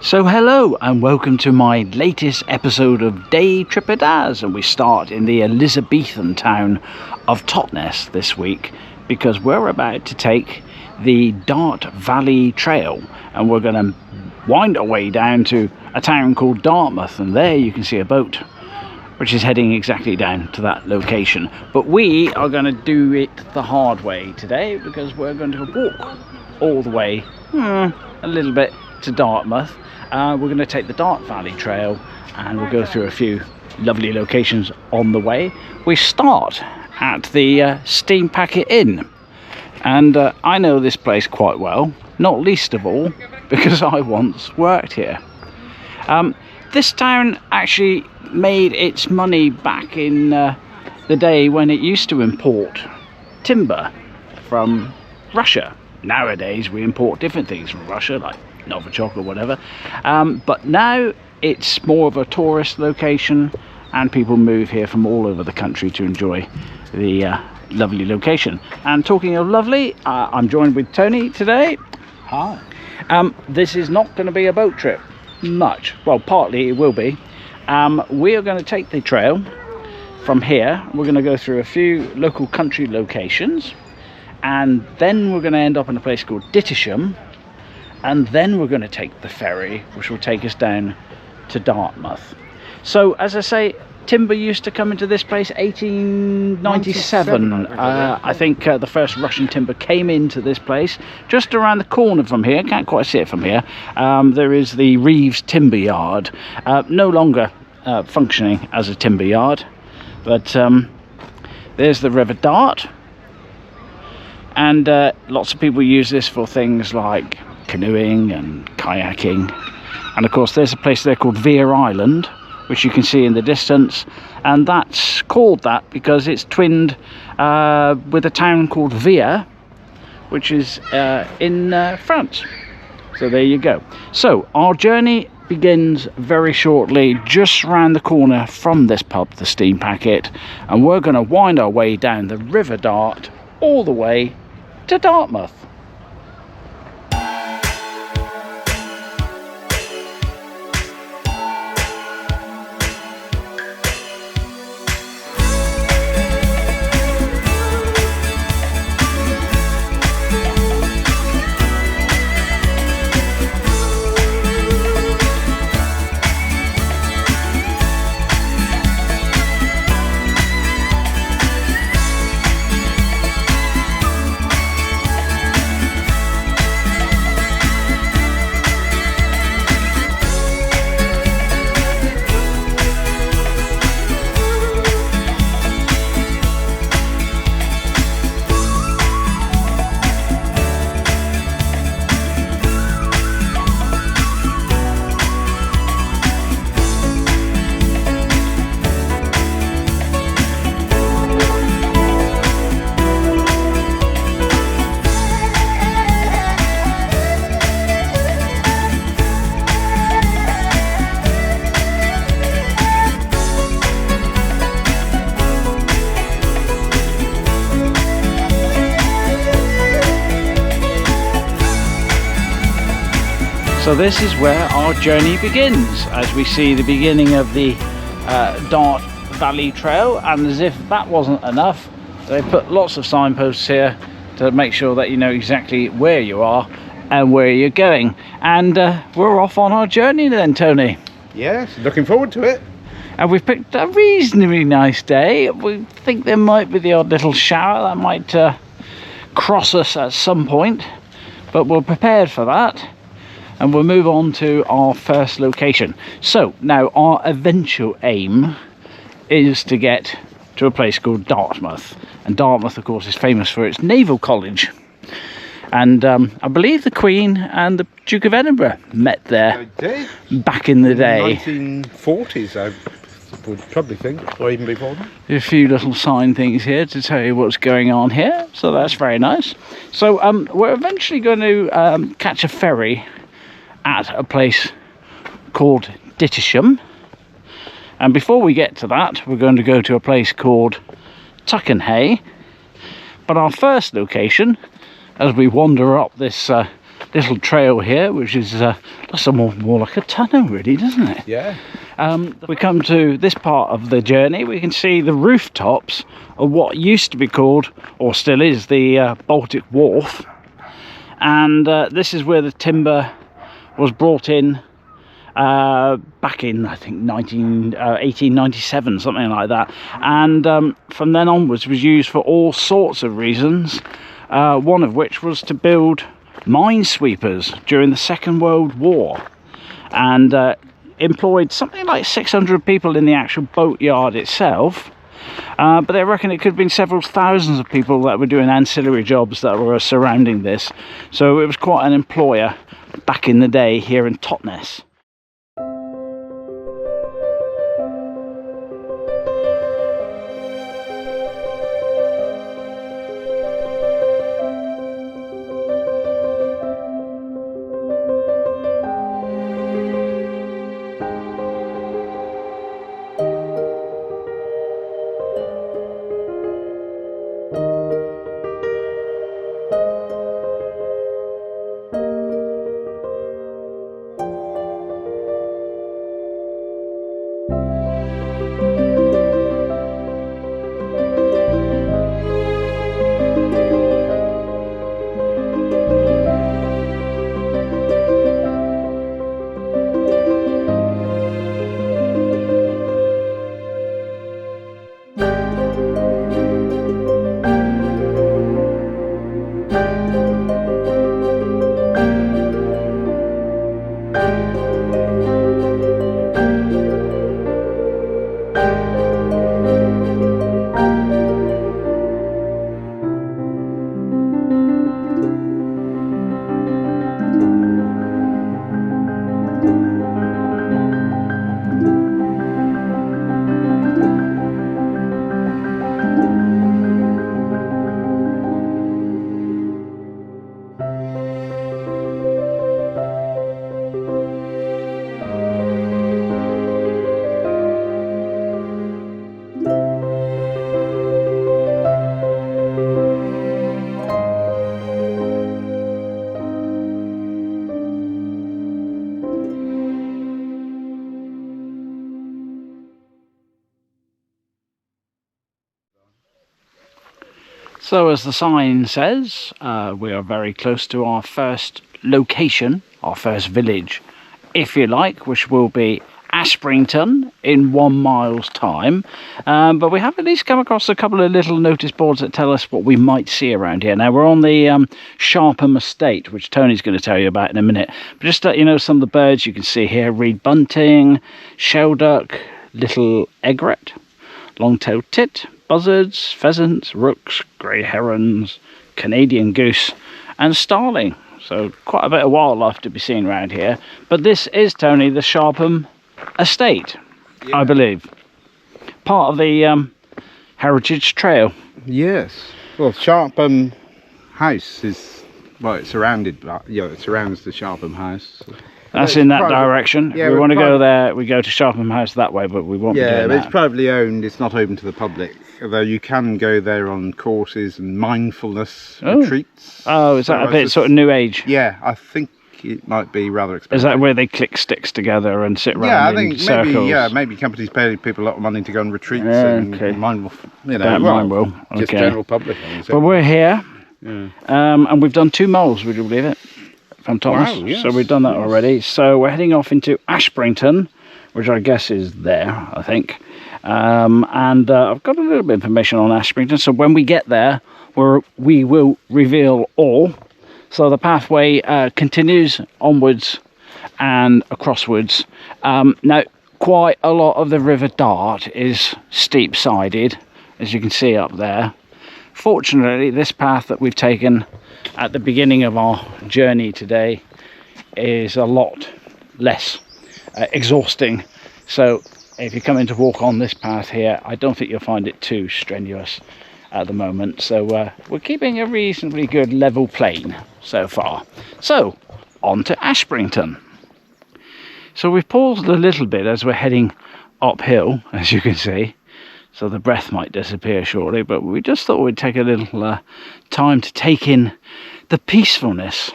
So hello and welcome to my latest episode of Day Tripper Daz, and we start in the Elizabethan town of Totnes this week because we're about to take the Dart Valley Trail and we're going to wind our way down to a town called Dartmouth, and there you can see a boat which is heading exactly down to that location. But we are going to do it the hard way today because we're going to walk all the way a little bit to Dartmouth. We're going to take the Dart Valley Trail and we'll go through a few lovely locations on the way. We start at the Steam Packet Inn, and I know this place quite well, not least of all because I once worked here. This town actually made its money back in the day when it used to import timber from Russia. Nowadays we import different things from Russia, like Novichok or whatever, but now it's more of a tourist location and people move here from all over the country to enjoy the lovely location. And talking of lovely, I'm joined with Tony today. Hi. This is not going to be a boat trip much, well, partly it will be. We are going to take the trail from here. We're going to go through a few local country locations, and then we're going to end up in a place called Dittisham, and then we're going to take the ferry which will take us down to Dartmouth. So as I say, timber used to come into this place 1897. I think the first Russian timber came into this place just around the corner from here. Can't quite see it from here. There is the Reeves Timber Yard, no longer functioning as a timber yard, but there's the River Dart, and lots of people use this for things like canoeing and kayaking. And of course there's a place there called Veer Island, which you can see in the distance, and that's called that because it's twinned with a town called Veer, which is in France. So there you go. So our journey begins very shortly just round the corner from this pub, the Steam Packet, and we're going to wind our way down the River Dart all the way to Dartmouth. So this is where our journey begins, as we see the beginning of the Dart Valley Trail, and as if that wasn't enough, they put lots of signposts here to make sure that you know exactly where you are and where you're going. And we're off on our journey then, Tony. Yes, looking forward to it. And we've picked a reasonably nice day. We think there might be the odd little shower that might cross us at some point, but we're prepared for that. And we'll move on to our first location. So now our eventual aim is to get to a place called Dartmouth, and Dartmouth of course is famous for its naval college, and I believe the Queen and the Duke of Edinburgh met there back in the day, 1940s I would probably think, or even before that. A few little sign things here to tell you what's going on here, so that's very nice. So we're eventually going to catch a ferry at a place called Dittisham, and before we get to that we're going to go to a place called Tuckenhay. But our first location, as we wander up this little trail here, which is looks more like a tunnel, really, doesn't it? Yeah. We come to this part of the journey. We can see the rooftops of what used to be called, or still is, the Baltic Wharf. And this is where the timber was brought in back in, I think, 1897, something like that. And from then onwards was used for all sorts of reasons, one of which was to build minesweepers during the Second World War. And employed something like 600 people in the actual boatyard itself. But they reckon it could have been several thousands of people that were doing ancillary jobs that were surrounding this. So it was quite an employer back in the day here in Totnes. So as the sign says, we are very close to our first location, our first village, if you like, which will be Ashbrington in 1 mile's time. But we have at least come across a couple of little notice boards that tell us what we might see around here. Now we're on the Sharpham estate, which Tony's going to tell you about in a minute. But just to let you know some of the birds you can see here: reed bunting, shelduck, little egret, long-tailed tit, buzzards, pheasants, rooks, grey herons, Canadian goose and starling. So quite a bit of wildlife to be seen around here. But this is, Tony, the Sharpham estate, yeah. I believe. Part of the Heritage Trail. Yes. Well, Sharpham House is, well, it's surrounded by, it surrounds the Sharpham House. That's in that direction. Yeah, we want to go there, we go to Sharpham House that way, but we won't be doing that. Yeah, but it's privately owned, it's not open to the public. Although you can go there on courses and mindfulness retreats. Oh, is that a bit sort of new age? Yeah, I think it might be rather expensive. Is that where they click sticks together and sit around in circles? Maybe companies pay people a lot of money to go on retreats and mindful, just general public. But we're here, and we've done 2 miles, would you believe it? From Totnes. Wow, yes, so we've done that already. So we're heading off into Ashbrington, which I guess is there, I think. And I've got a little bit of information on Ashbrington, so when we get there, we will reveal all. So the pathway continues onwards and acrosswards. Now, quite a lot of the River Dart is steep-sided, as you can see up there. Fortunately, this path that we've taken at the beginning of our journey today is a lot less exhausting. So if you come in to walk on this path here, I don't think you'll find it too strenuous at the moment. So we're keeping a reasonably good level plane so far. So on to Ashbrington. So we've paused a little bit as we're heading uphill, as you can see, so the breath might disappear shortly, but we just thought we'd take a little time to take in the peacefulness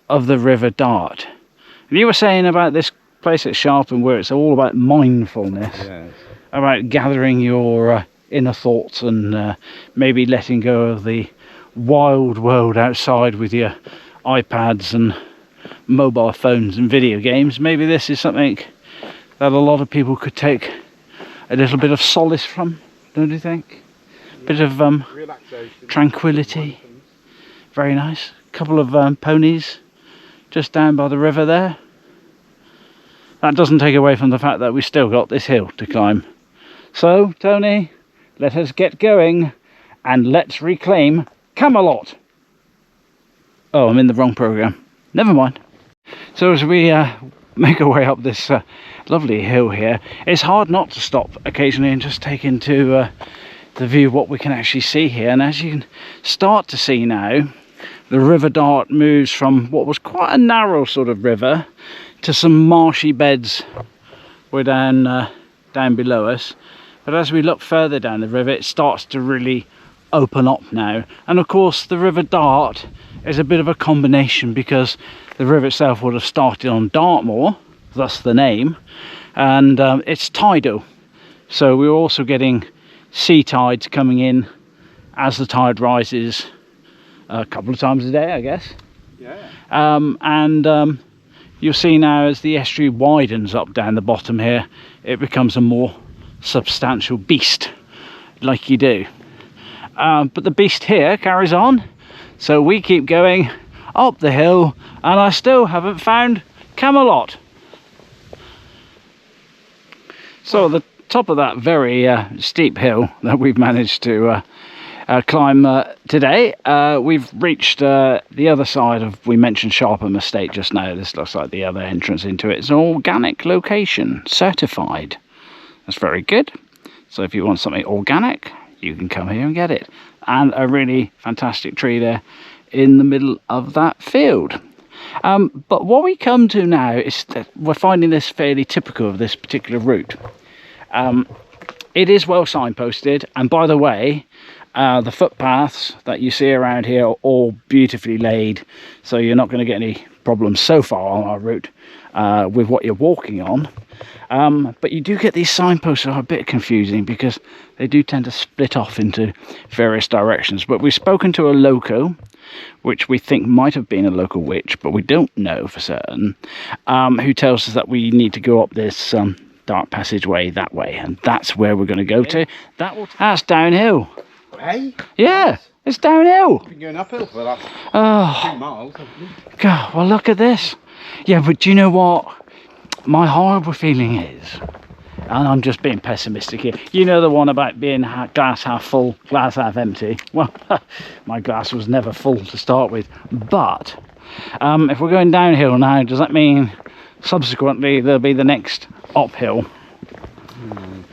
of the River Dart. And you were saying about this place at Sharpen where it's all about mindfulness, Yes. about gathering your inner thoughts and maybe letting go of the wild world outside with your iPads and mobile phones and video games. Maybe this is something that a lot of people could take a little bit of solace from, don't you think? Bit of Relaxation. tranquility. Very nice. Couple of ponies just down by the river there. That doesn't take away from the fact that we still got this hill to climb. So, Tony, let us get going and let's reclaim Camelot. Oh, I'm in the wrong programme. Never mind. So as we make our way up this lovely hill here, it's hard not to stop occasionally and just take into the view what we can actually see here. And as you can start to see now, the River Dart moves from what was quite a narrow sort of river to some marshy beds way down below us. But as we look further down the river, it starts to really open up now. And of course the River Dart is a bit of a combination because the river itself would have started on Dartmoor, thus the name, and it's tidal. So we're also getting sea tides coming in as the tide rises a couple of times a day, I guess. Yeah. You'll see now as the estuary widens up down the bottom here, it becomes a more substantial beast, like you do. But the beast here carries on, so we keep going up the hill, and I still haven't found Camelot. So the top of that very steep hill that we've managed to climb today, we've reached the other side of, we mentioned Sharpen Estate just now. This looks like the other entrance into it. It's an organic location, certified. That's very good. So if you want something organic, you can come here and get it. And a really fantastic tree there in the middle of that field. But what we come to now is that we're finding this fairly typical of this particular route. It is well signposted, and by the way, the footpaths that you see around here are all beautifully laid, so you're not going to get any problems so far on our route with what you're walking on. But you do get these signposts that are a bit confusing because they do tend to split off into various directions. But we've spoken to a loco, which we think might have been a local witch, but we don't know for certain, who tells us that we need to go up this dark passageway that way, and that's where we're going to go to. That's downhill. Hey? Yeah, it's downhill. You've been going uphill for the last 2 miles, haven't you? God, well, look at this. Yeah, but do you know what my horrible feeling is? And I'm just being pessimistic here. You know the one about being glass half full, glass half empty. Well, my glass was never full to start with. But if we're going downhill now, does that mean subsequently there'll be the next uphill?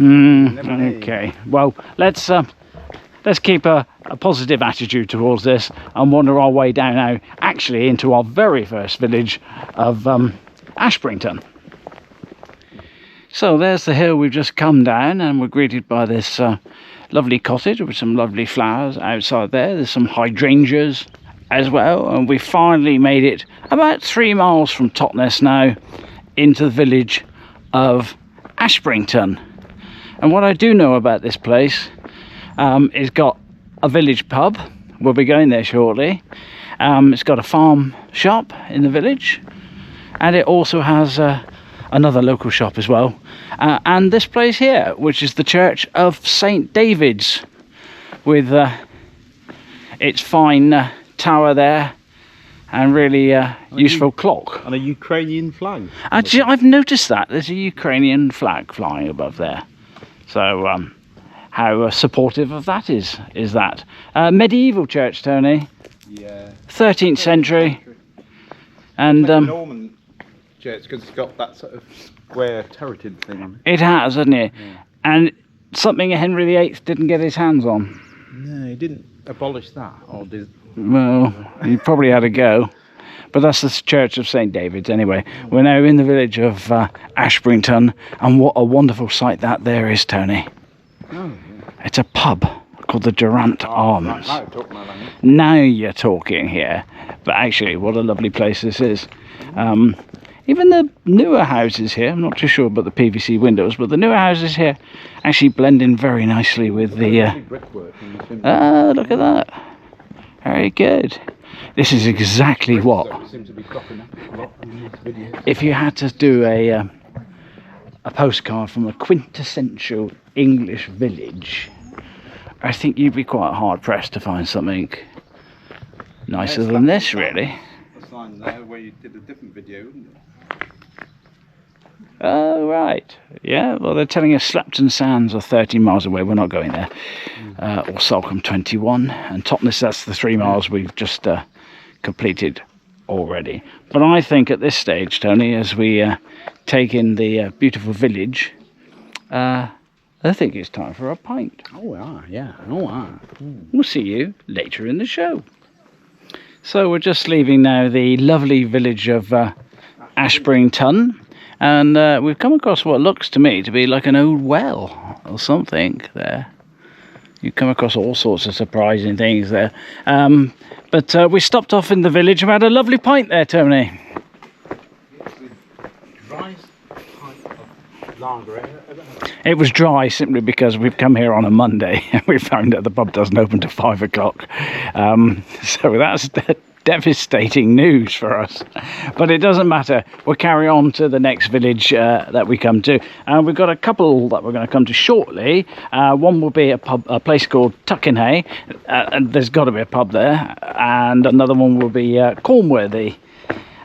Okay. Well, let's keep a positive attitude towards this and wander our way down now, actually into our very first village of Ashbrington. So there's the hill we've just come down, and we're greeted by this lovely cottage with some lovely flowers outside there. There's some hydrangeas as well, and we finally made it about 3 miles from Totnes now into the village of Ashbrington. And what I do know about this place, it's got a village pub. We'll be going there shortly. It's got a farm shop in the village, and it also has another local shop as well, and this place here, which is the Church of St. David's, with its fine tower there and really useful clock. And a Ukrainian flag. Actually, I've noticed that there's a Ukrainian flag flying above there. So how supportive of that is that. Medieval church, Tony. Yeah. 13th century. And Norman church, because it's got that sort of square turreted thing on it. It has, hasn't it? Yeah. And something Henry VIII didn't get his hands on. No, he didn't abolish that, or did? Well, he probably had a go. But that's the Church of St. David's anyway. We're now in the village of Ashbrington, and what a wonderful sight that there is, Tony. Oh, yeah. It's a pub, called the Durant Arms. Now talk, man. Now you're talking here. But actually, what a lovely place this is. Even the newer houses here, I'm not too sure about the PVC windows, but the newer houses here actually blend in very nicely with the... look at that. Very good. This is exactly what... If you had to do a postcard from a quintessential English village, I think you'd be quite hard pressed to find something nicer than this, really. The sign there where you did a different video, isn't it? Oh, right. Yeah, well, they're telling us Slapton Sands are 13 miles away. We're not going there. Or Salcombe 21. And Totnes, that's the 3 miles we've just completed already. But I think at this stage, Tony, as we take in the beautiful village, I think it's time for a pint. Oh, yeah. Oh, We'll see you later in the show. So we're just leaving now the lovely village of Ashbrington. And we've come across what looks to me to be like an old well or something there. You come across all sorts of surprising things there. But we stopped off in the village and we had a lovely pint there, Tony. It was dry simply because we've come here on a Monday and we found that the pub doesn't open till 5 o'clock. So that's devastating news for us, but it doesn't matter. We'll carry on to the next village that we come to, and we've got a couple that we're going to come to shortly. One will be a place called Tuckenhay, and there's got to be a pub there, and another one will be Cornworthy,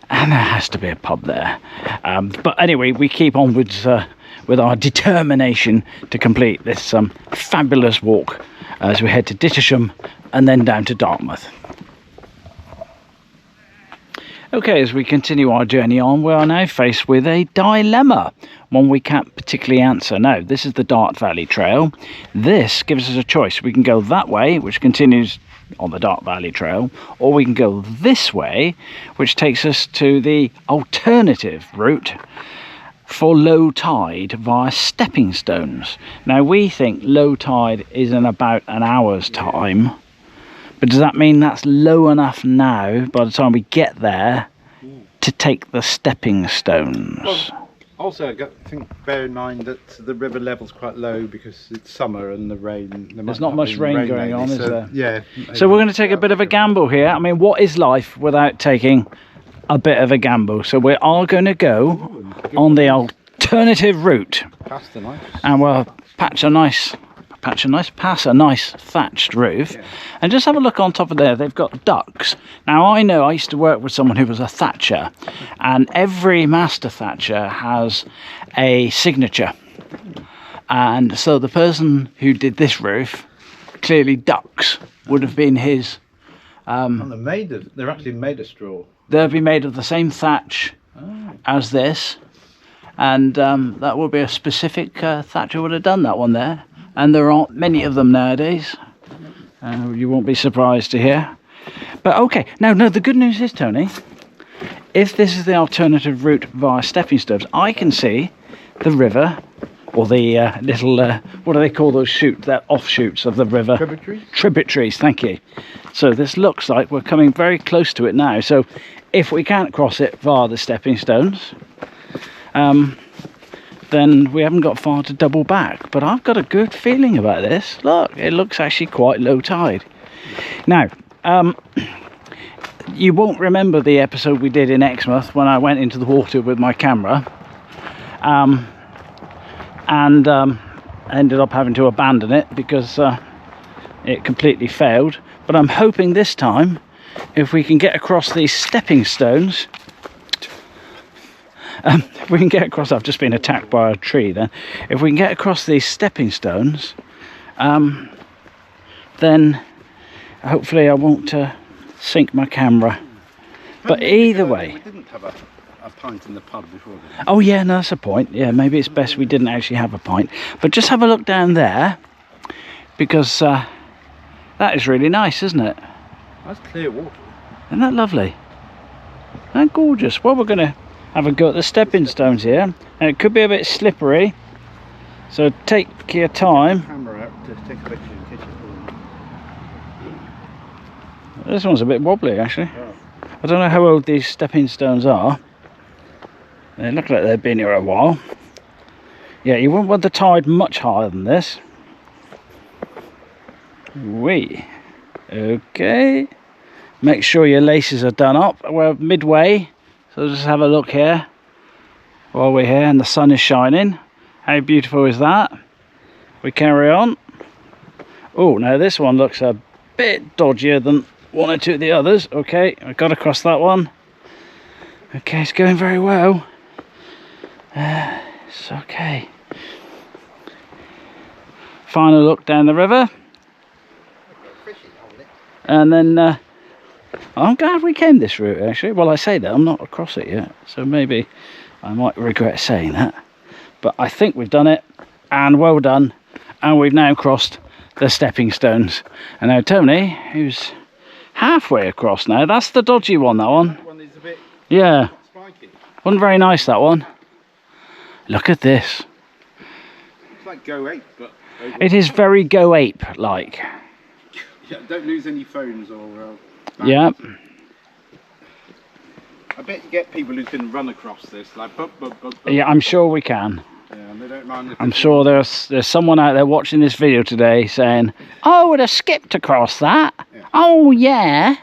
and there has to be a pub there. But anyway, we keep on with our determination to complete this fabulous walk as we head to Dittisham and then down to Dartmouth. Okay, as we continue our journey on, we are now faced with a dilemma, one we can't particularly answer. Now, this is the Dart Valley Trail. This gives us a choice. We can go that way, which continues on the Dart Valley Trail, or we can go this way, which takes us to the alternative route for low tide via stepping stones. Now, we think low tide is in about an hour's time. But does that mean that's low enough now, by the time we get there, to take the stepping stones? Well, also, I think bear in mind that the river level's quite low because it's summer and the rain. There's not much rain going on, is there? Yeah. So we're going to take a bit of a gamble here. I mean, what is life without taking a bit of a gamble? So we are going to go on the alternative route. Past the nice. And we'll pass a nice thatched roof, yeah. And just have a look on top of there. They've got ducks. Now, I know I used to work with someone who was a thatcher, and every master thatcher has a signature, and so the person who did this roof, clearly ducks would have been his. They're actually made of straw. They'll be made of the same thatch as this, and that would be a specific thatcher would have done that one there. And there aren't many of them nowadays. You won't be surprised to hear. But okay, now the good news is, Tony, if this is the alternative route via stepping stones, I can see the river, or the little, what do they call those shoots, that offshoots of the river? Tributaries? Tributaries, thank you. So this looks like we're coming very close to it now. So if we can't cross it via the stepping stones, then we haven't got far to double back. But I've got a good feeling about this. Look, it looks actually quite low tide. Now, you won't remember the episode we did in Exmouth when I went into the water with my camera, and ended up having to abandon it because it completely failed. But I'm hoping this time, if we can get across these stepping stones, we can get across. I've just been attacked by a tree then. If we can get across these stepping stones, then hopefully I won't sink my camera. But either way, we didn't have a pint in the pub before, did we? Oh yeah, no, that's a point. Yeah, maybe it's best we didn't actually have a pint. But just have a look down there, because that is really nice, isn't it? That's clear water. Isn't that lovely? And gorgeous. Well, we're going to have a go at the stepping stones here, and it could be a bit slippery, so take your time. Camera out to take a picture in case you fall. This one's a bit wobbly actually. I don't know how old these stepping stones are. They look like they've been here a while. Yeah, you wouldn't want the tide much higher than this. Wee. Okay. Make sure your laces are done up. We're midway, so just have a look here while we're here and the sun is shining. How beautiful is that? We carry on. Oh, now this one looks a bit dodgier than one or two of the others. Okay, I've got across that one. Okay, it's going very well. It's okay. Final look down the river. And then I'm glad we came this route actually. Well, I say that, I'm not across it yet, so maybe I might regret saying that. But I think we've done it, and well done. And we've now crossed the stepping stones. And now Tony, who's halfway across now, that's the dodgy one, that one. That one is a bit spiky. Wasn't very nice, that one. Look at this. It's like Go Ape, but... It is very Go Ape like. Yeah, don't lose any phones or... Yeah. I bet you get people who can run across this, like... Yeah, I'm sure we can. Yeah, and they don't mind if I'm sure there's someone out there watching this video today saying, "Oh, I would have skipped across that. Yeah. Oh, yeah.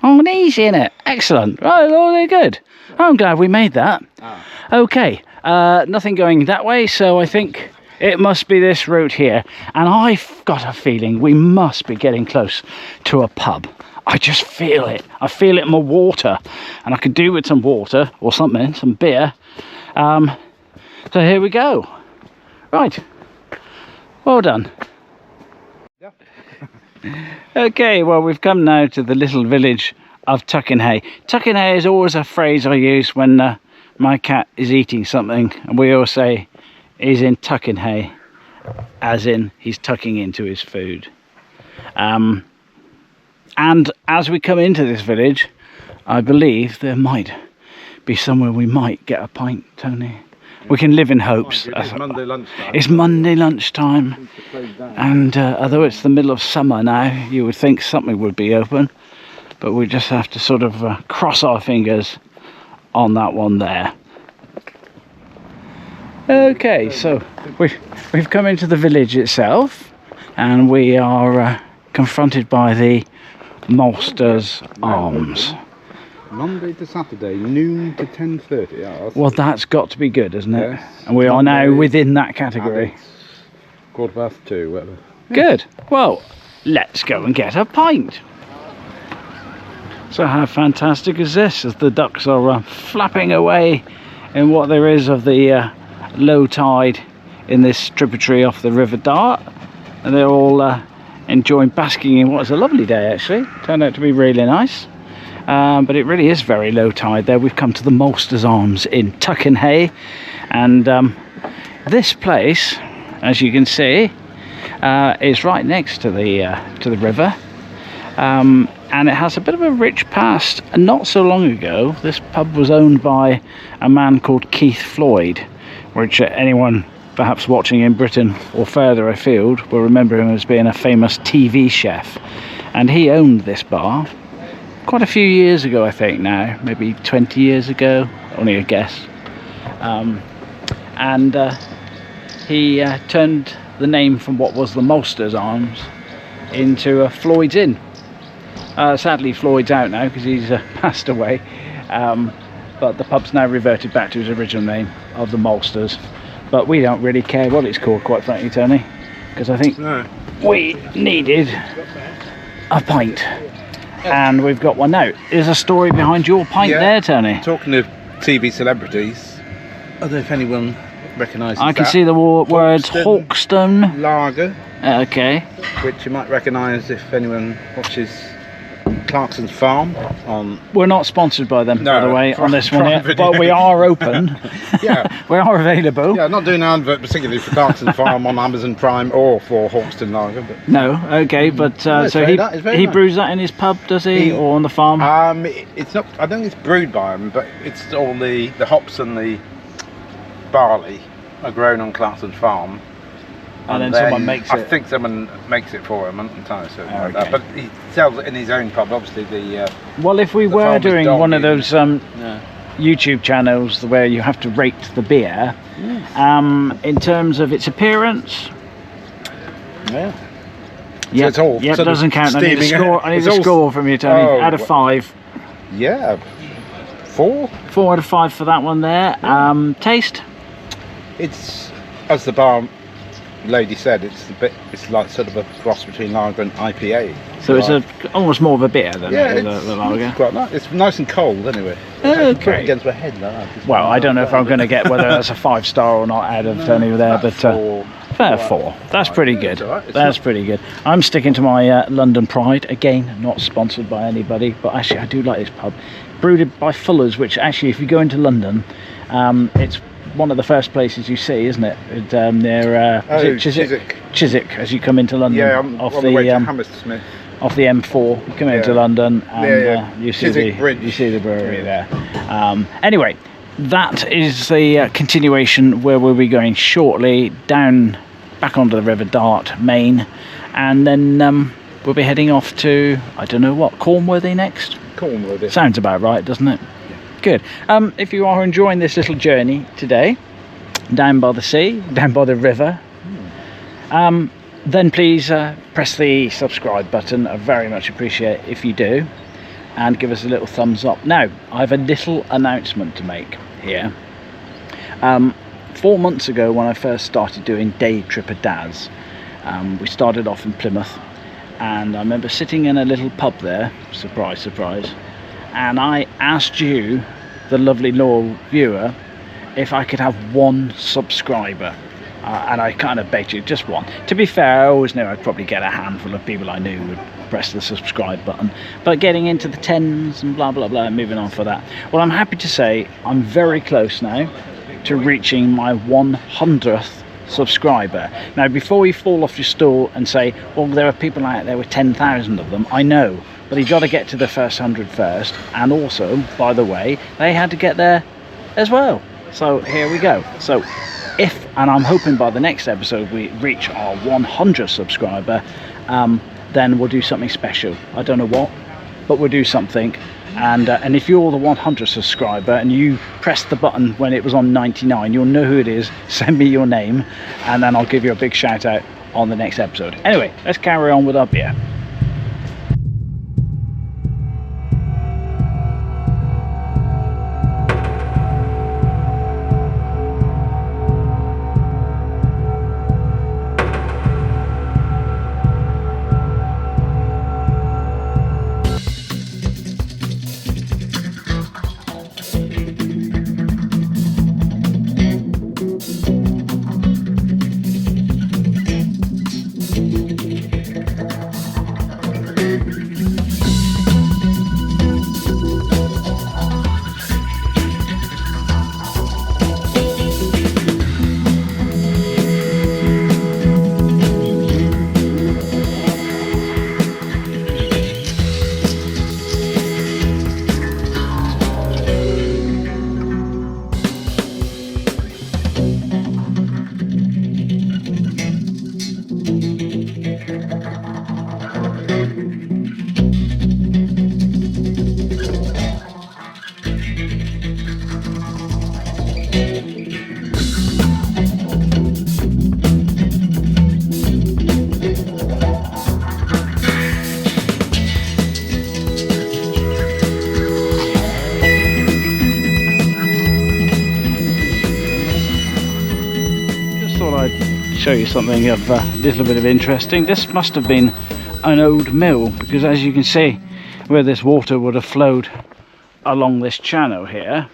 Oh, easy, innit? Excellent. Oh, they're good. Oh, I'm glad we made that." Ah. Okay, nothing going that way, so I think it must be this route here. And I've got a feeling we must be getting close to a pub. I just feel it. I feel it in my water. And I could do with some water or something, some beer. So here we go. Right. Well done. Yeah. Okay, well, we've come now to the little village of Tuckenhay. Tuckenhay is always a phrase I use when my cat is eating something, and we all say he's in Tuckenhay, as in he's tucking into his food. And as we come into this village, I believe there might be somewhere we might get a pint, Tony. We can live in hopes. It's Monday lunchtime. It's Monday lunchtime, and although it's the middle of summer now, you would think something would be open, but we just have to sort of cross our fingers on that one there. Okay, so we've come into the village itself, and we are confronted by the Maltster's Arms. Monday to Saturday, noon to 10:30 hours. Well, that's got to be good, isn't it? Yes. And we are now within that category. 2:15, whatever. Good. Well, let's go and get a pint. So how fantastic is this, as the ducks are flapping away in what there is of the low tide in this tributary off the River Dart, and they're all enjoying basking in what is a lovely day actually. Turned out to be really nice. But it really is very low tide there. We've come to the Maltster's Arms in Tuckenhay, and this place, as you can see, is right next to the river, and it has a bit of a rich past. And not so long ago, this pub was owned by a man called Keith Floyd, which anyone perhaps watching in Britain or further afield will remember him as being a famous TV chef, and he owned this bar quite a few years ago, I think now, maybe 20 years ago, only a guess. He turned the name from what was the Maltster's Arms into Floyd's Inn. Sadly, Floyd's out now because he's passed away, but the pub's now reverted back to his original name of the Maltsters. But we don't really care what it's called, quite frankly, Tony, because I think we needed a pint. And we've got one now. There's a story behind your pint there, Tony. Talking of TV celebrities, I don't know if anyone recognises I can see the words Hawkstone Lager. Okay. Which you might recognise if anyone watches Clarkson's Farm on... We're not sponsored by them, by the way, on this one yet, but we are open. Yeah. We are available. Yeah, not doing an advert particularly for Clarkson's Farm on Amazon Prime or for Hawkstone Lager. But... No, okay, but so he brews that in his pub, does he, or on the farm? It's not. I don't think it's brewed by him, but it's all the hops and the barley are grown on Clarkson's Farm, and then someone makes it. I think someone makes it for him, sometimes, so like Okay. that. But he sells it in his own pub, obviously. The Well, if we the were farmer's doing dog one of in- those yeah. YouTube channels where you have to rate the beer, in terms of its appearance, Yeah. yeah, it's all yeah, sort of doesn't count. I need a steaming score. I need it's a all- score from you, Tony. Oh, Out of 5. Yeah, 4. 4 out of 5 for that one there. Taste. It's, as the bar lady said, it's like sort of a cross between lager and IPA. So it's almost more of a beer than Yeah, the lager. it's quite nice. It's nice and cold anyway. Put it Okay. against my head like that. Well, I don't know if I'm going to get whether that's a 5-star or not out of Tony there, but fair 4. That's pretty good. It's all right. It's That's not- pretty good. I'm sticking to my London Pride. Again, not sponsored by anybody, but actually I do like this pub. Brewed by Fuller's, which actually, if you go into London, it's one of the first places you see, isn't it? Near is it Chiswick. Chiswick, as you come into London. Yeah, I'm off on the the way to Hammersmith. off the M4. You come into Yeah. London, and you see Chiswick Bridge. you see the brewery there. Anyway, that is the continuation where we'll be going shortly down back onto the River Dart, Main, and then we'll be heading off to, I don't know what, Cornworthy next. Cornwall. Sounds about right, doesn't it? Good. If you are enjoying this little journey today, down by the sea, down by the river, then please press the subscribe button. I very much appreciate if you do, and give us a little thumbs up. Now, I have a little announcement to make here. 4 months ago, when I first started doing Day Tripper Daz, we started off in Plymouth, and I remember sitting in a little pub there, surprise, surprise, and I asked you, the lovely loyal viewer, if I could have 1 subscriber. And I kind of begged you, just 1. To be fair, I always knew I'd probably get a handful of people I knew would press the subscribe button, but getting into the 10s and blah blah blah, and moving on for that. Well, I'm happy to say I'm very close now to reaching my 100th subscriber. Now, before you fall off your stool and say, well, there are people out there with 10,000 of them, I know, but you've got to get to the first 100 first, and also, by the way, they had to get there as well. So here we go. So if, and I'm hoping by the next episode we reach our 100th subscriber, then we'll do something special. I don't know what, but we'll do something. And if you're the 100th subscriber and you pressed the button when it was on 99, you'll know who it is. Send me your name, and then I'll give you a big shout out on the next episode. Anyway, let's carry on with our beer. Show you something of a little bit of interesting. This must have been an old mill, because as you can see where this water would have flowed along this channel here,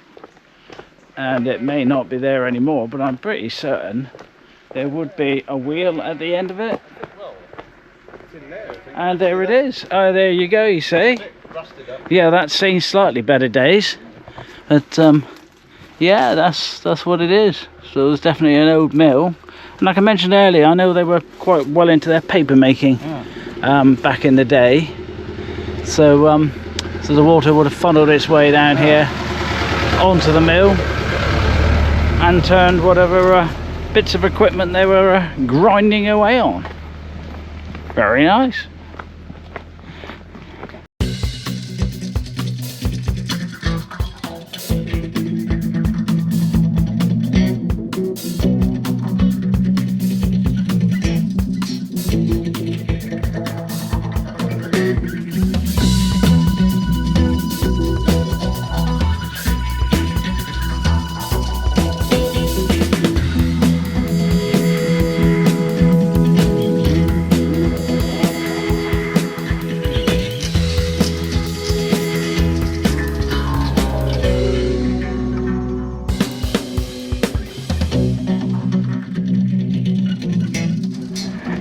and it may not be there anymore, but I'm pretty certain there would be a wheel at the end of it. And there it is. Oh, there you go, you see. Yeah, that's seen slightly better days, but yeah, that's what it is. So it's definitely an old mill. And like I mentioned earlier, I know they were quite well into their paper making back in the day. So so the water would have funneled its way down here onto the mill and turned whatever bits of equipment they were grinding away on. Very nice.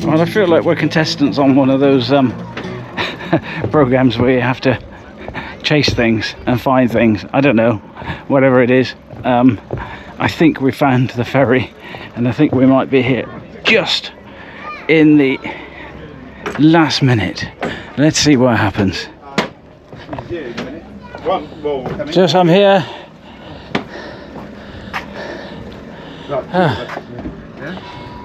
Well, I feel like we're contestants on one of those programs where you have to chase things and find things. I don't know, whatever it is. I think we found the ferry, and I think we might be here just in the last minute. Let's see what happens. Just I'm here.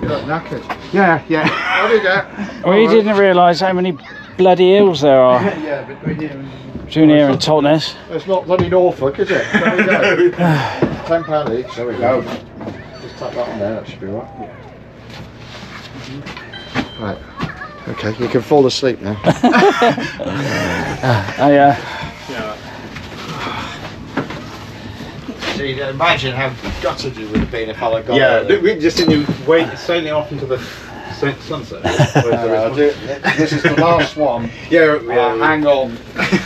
You look knackered. Yeah. How did that? We didn't realise how many bloody hills there are. Yeah, between here and Totnes. It's not bloody Norfolk, is it? There we go. £10 each. There we go. Just tap that on there. That should be right. Yeah. Right. Okay, you can fall asleep now. So you can imagine how gutted you would have been if I'd got there. We just seen you sailing off into the sunset. This is the last one. Hang on.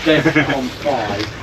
Death on 5.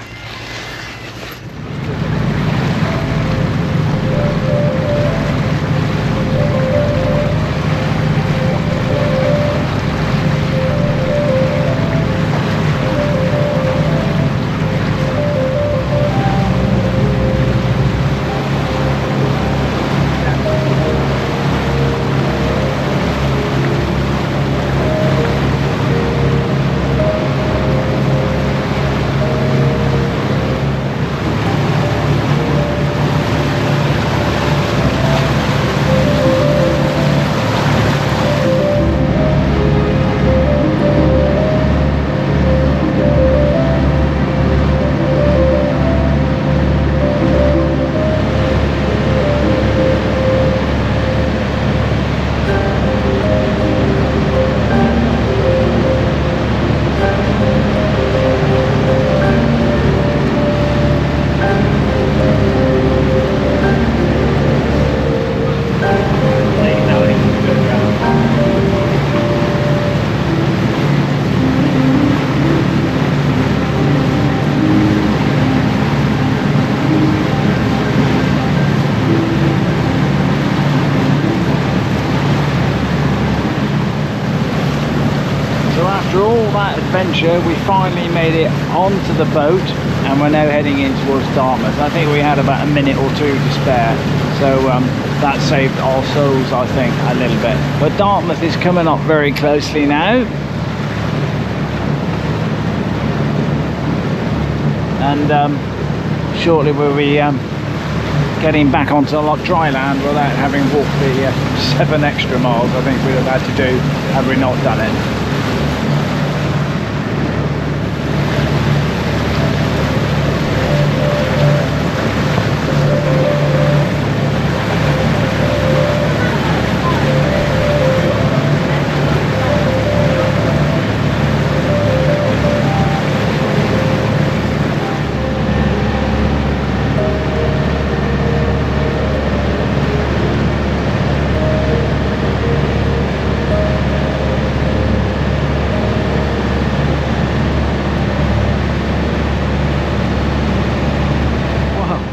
After all that adventure, we finally made it onto the boat and we're now heading in towards Dartmouth. I think we had about a minute or two to spare, so that saved our souls, I think, a little bit. But Dartmouth is coming up very closely now, and shortly we'll be getting back onto dry land without having walked the 7 extra miles I think we'd have had to do had we not done it.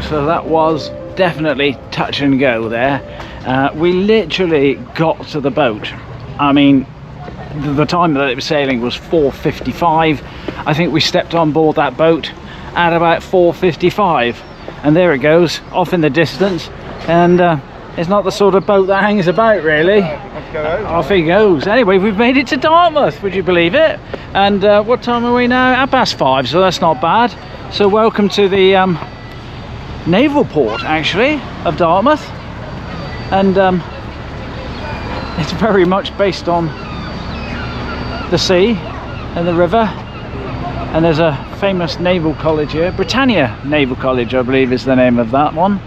So that was definitely touch and go there. We literally got to the boat. I mean, the time that it was sailing was 4:55. I think we stepped on board that boat at about 4:55, and there it goes off in the distance, and it's not the sort of boat that hangs about really. Off he goes. Anyway, we've made it to Dartmouth, would you believe it? And what time are we now? 5:30, so that's not bad. So welcome to the naval port actually of Dartmouth, and it's very much based on the sea and the river. And there's a famous naval college here, Britannia Naval College, I believe is the name of that one,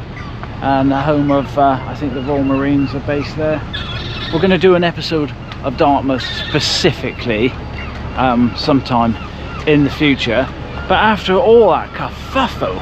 and the home of I think the Royal Marines are based there. We're going to do an episode of Dartmouth specifically sometime in the future, but after all that kerfuffle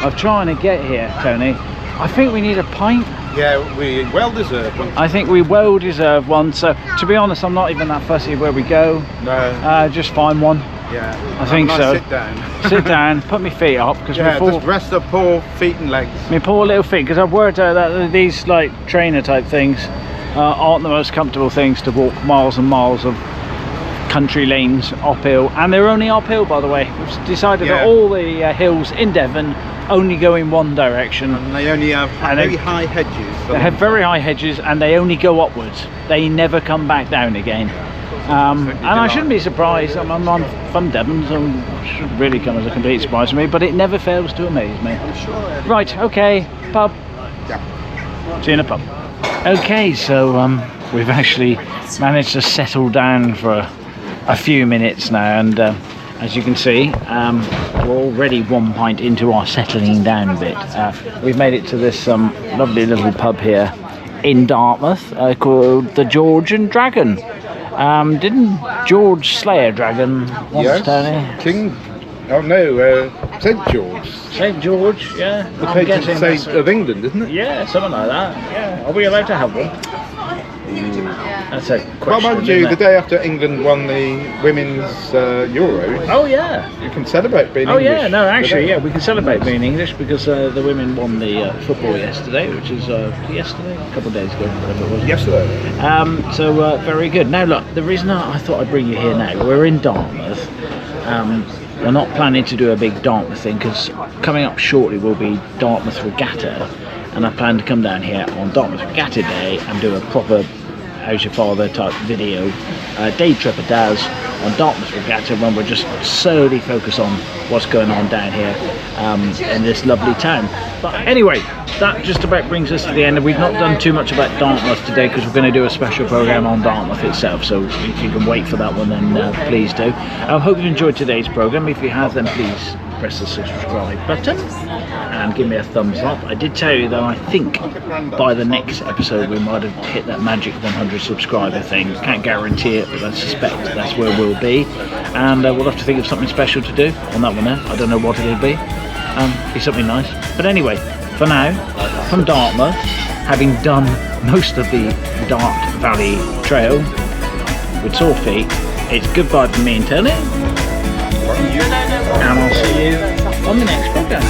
of trying to get here, Tony, I think we need a pint. Yeah, we well deserve one. I think we well deserve one, so to be honest I'm not even that fussy where we go. No. Just find one. Yeah, I think so. Sit down. Sit down, put my feet up, because yeah, just rest the poor feet and legs. my poor little feet, because I've worked out that these like trainer type things aren't the most comfortable things to walk miles and miles of country lanes uphill, and they're only uphill, by the way. We've decided that all the hills in Devon only go in one direction, and they only have very high hedges. They have very high hedges, and they only go upwards. They never come back down again. And I shouldn't be surprised. I'm from Devon, so it shouldn't really come as a complete surprise to me, but it never fails to amaze me. Right, okay, pub. Yeah. See you in a pub. Okay, so we've actually managed to settle down for a few minutes now, and as you can see, we're already 1 pint into our settling down bit. We've made it to this lovely little pub here in Dartmouth called the George and Dragon. Didn't George slay a dragon once, Yes, Tony? King. Oh no, St George. St George, yeah. The I'm patron guessing saint that's- of England, isn't it? Yeah, something like that. Yeah. Are we allowed to have one? That's a question. Well, mind you, isn't the it? day after England won the women's Euros, Oh yeah. you can celebrate being Oh English. yeah, no, actually, today. yeah, we can celebrate being English because the women won the football yesterday, which is yesterday, a couple of days ago, whatever it was. Yesterday. So very good. Now look, the reason I thought I'd bring you here now, we're in Dartmouth. We're not planning to do a big Dartmouth thing because coming up shortly will be Dartmouth Regatta, and I plan to come down here on Dartmouth Regatta Day and do a proper How's Your Father type video, day Tripper Daz on Dartmouth Regatta, when we're just solely focus on what's going on down here in this lovely town. But anyway, that just about brings us to the end. We've not done too much about Dartmouth today because we're going to do a special program on Dartmouth itself, so if you can wait for that one, then please do. I hope you enjoyed today's program. If you have, then please press the subscribe button and give me a thumbs up. I did tell you that I think by the next episode we might have hit that magic 100 subscriber thing. Can't guarantee it, but I suspect that's where we'll be, and we'll have to think of something special to do on that one now. I don't know what it'll be. Be something nice, but anyway, for now, from Dartmouth, having done most of the Dart Valley Trail with sore feet, it's goodbye from me and Tony, and I'll see you on the next program.